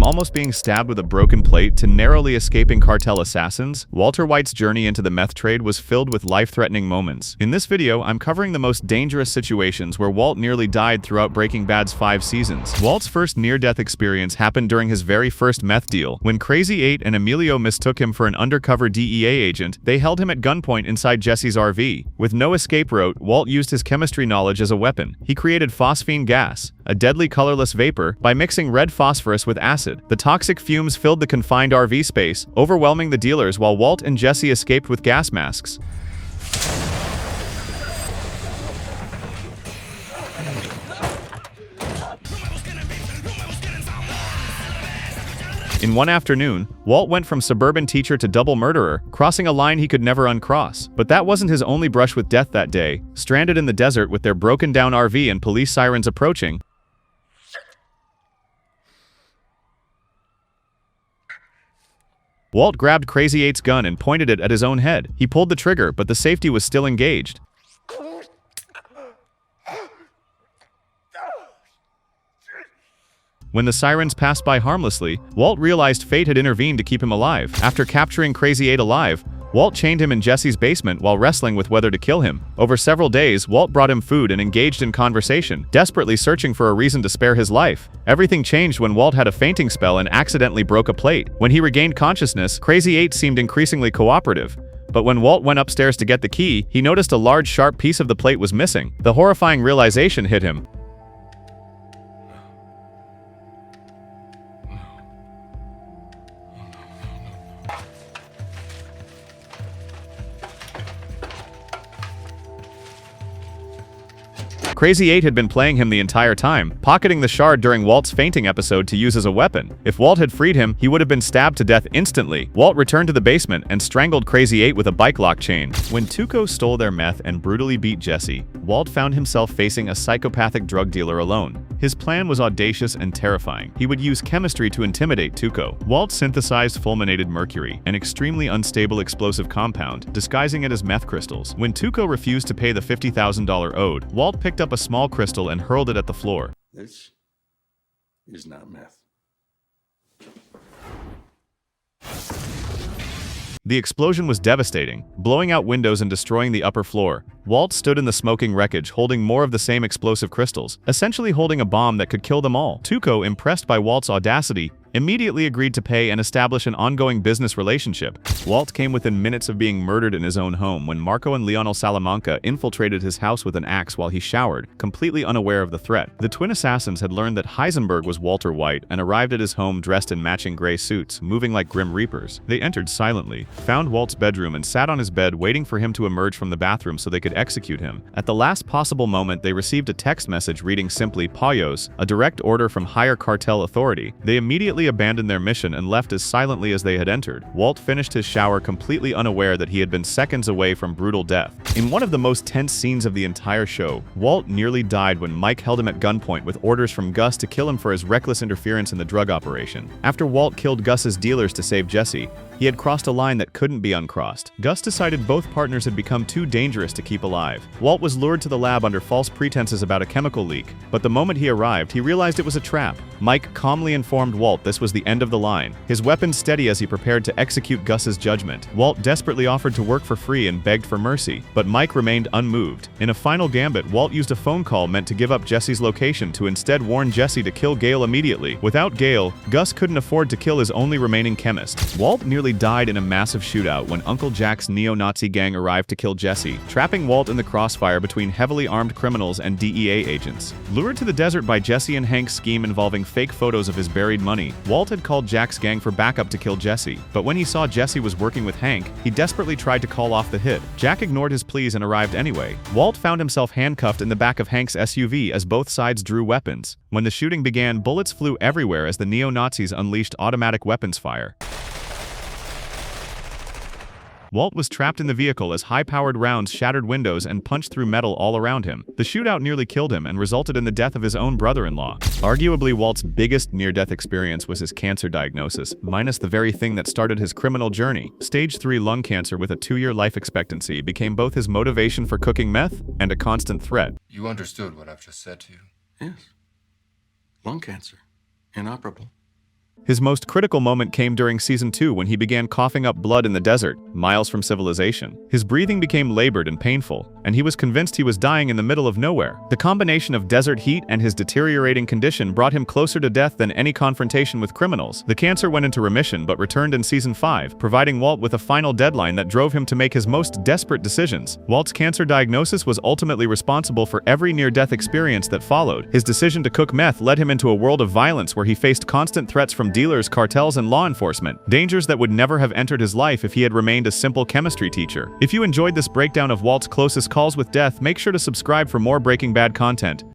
almost being stabbed with a broken plate to narrowly escaping cartel assassins, Walter White's journey into the meth trade was filled with life-threatening moments. In this video, I'm covering the most dangerous situations where Walt nearly died throughout Breaking Bad's 5 seasons. Walt's first near-death experience happened during his very first meth deal. When Crazy 8 and Emilio mistook him for an undercover DEA agent, they held him at gunpoint inside Jesse's RV. With no escape route, Walt used his chemistry knowledge as a weapon. He created phosphine gas, a deadly colorless vapor, by mixing red phosphorus with acid. The toxic fumes filled the confined RV space, overwhelming the dealers while Walt and Jesse escaped with gas masks. In one afternoon, Walt went from suburban teacher to double murderer, crossing a line he could never uncross. But that wasn't his only brush with death that day. Stranded in the desert with their broken-down RV and police sirens approaching, Walt grabbed Crazy 8's gun and pointed it at his own head. He pulled the trigger, but the safety was still engaged. When the sirens passed by harmlessly, Walt realized fate had intervened to keep him alive. After capturing Crazy 8 alive, Walt chained him in Jesse's basement while wrestling with whether to kill him. Over several days, Walt brought him food and engaged in conversation, desperately searching for a reason to spare his life. Everything changed when Walt had a fainting spell and accidentally broke a plate. When he regained consciousness, Crazy 8 seemed increasingly cooperative. But when Walt went upstairs to get the key, he noticed a large, sharp piece of the plate was missing. The horrifying realization hit him. Crazy 8 had been playing him the entire time, pocketing the shard during Walt's fainting episode to use as a weapon. If Walt had freed him, he would have been stabbed to death instantly. Walt returned to the basement and strangled Crazy 8 with a bike lock chain. When Tuco stole their meth and brutally beat Jesse, Walt found himself facing a psychopathic drug dealer alone. His plan was audacious and terrifying. He would use chemistry to intimidate Tuco. Walt synthesized fulminated mercury, an extremely unstable explosive compound, disguising it as meth crystals. When Tuco refused to pay the $50,000 owed, Walt picked up a small crystal and hurled it at the floor. This is not meth. The explosion was devastating, blowing out windows and destroying the upper floor. Walt stood in the smoking wreckage holding more of the same explosive crystals, essentially holding a bomb that could kill them all. Tuco, impressed by Walt's audacity, immediately agreed to pay and establish an ongoing business relationship. Walt came within minutes of being murdered in his own home when Marco and Lionel Salamanca infiltrated his house with an axe while he showered, completely unaware of the threat. The twin assassins had learned that Heisenberg was Walter White and arrived at his home dressed in matching gray suits, moving like grim reapers. They entered silently, found Walt's bedroom and sat on his bed waiting for him to emerge from the bathroom so they could execute him. At the last possible moment, they received a text message reading simply "Payos," a direct order from higher cartel authority. They immediately abandoned their mission and left as silently as they had entered. Walt finished his shower completely unaware that he had been seconds away from brutal death. In one of the most tense scenes of the entire show, Walt nearly died when Mike held him at gunpoint with orders from Gus to kill him for his reckless interference in the drug operation. After Walt killed Gus's dealers to save Jesse, he had crossed a line that couldn't be uncrossed. Gus decided both partners had become too dangerous to keep alive. Walt was lured to the lab under false pretenses about a chemical leak, but the moment he arrived, he realized it was a trap. Mike calmly informed Walt this was the end of the line, his weapon steady as he prepared to execute Gus's judgment. Walt desperately offered to work for free and begged for mercy, but Mike remained unmoved. In a final gambit, Walt used a phone call meant to give up Jesse's location to instead warn Jesse to kill Gale immediately. Without Gale, Gus couldn't afford to kill his only remaining chemist. Walt nearly died in a massive shootout when Uncle Jack's neo-Nazi gang arrived to kill Jesse, trapping Walt in the crossfire between heavily armed criminals and DEA agents. Lured to the desert by Jesse and Hank's scheme involving fake photos of his buried money, Walt had called Jack's gang for backup to kill Jesse, but when he saw Jesse was working with Hank, he desperately tried to call off the hit. Jack ignored his pleas and arrived anyway. Walt found himself handcuffed in the back of Hank's SUV as both sides drew weapons. When the shooting began, bullets flew everywhere as the neo-Nazis unleashed automatic weapons fire. Walt was trapped in the vehicle as high-powered rounds shattered windows and punched through metal all around him. The shootout nearly killed him and resulted in the death of his own brother-in-law. Arguably, Walt's biggest near-death experience was his cancer diagnosis, minus the very thing that started his criminal journey. Stage 3 lung cancer with a 2-year life expectancy became both his motivation for cooking meth and a constant threat. You understood what I've just said to you? Yes. Lung cancer. Inoperable. His most critical moment came during Season 2 when he began coughing up blood in the desert, miles from civilization. His breathing became labored and painful, and he was convinced he was dying in the middle of nowhere. The combination of desert heat and his deteriorating condition brought him closer to death than any confrontation with criminals. The cancer went into remission but returned in Season 5, providing Walt with a final deadline that drove him to make his most desperate decisions. Walt's cancer diagnosis was ultimately responsible for every near-death experience that followed. His decision to cook meth led him into a world of violence where he faced constant threats from dealers, cartels, and law enforcement, dangers that would never have entered his life if he had remained a simple chemistry teacher. If you enjoyed this breakdown of Walt's closest calls with death, make sure to subscribe for more Breaking Bad content.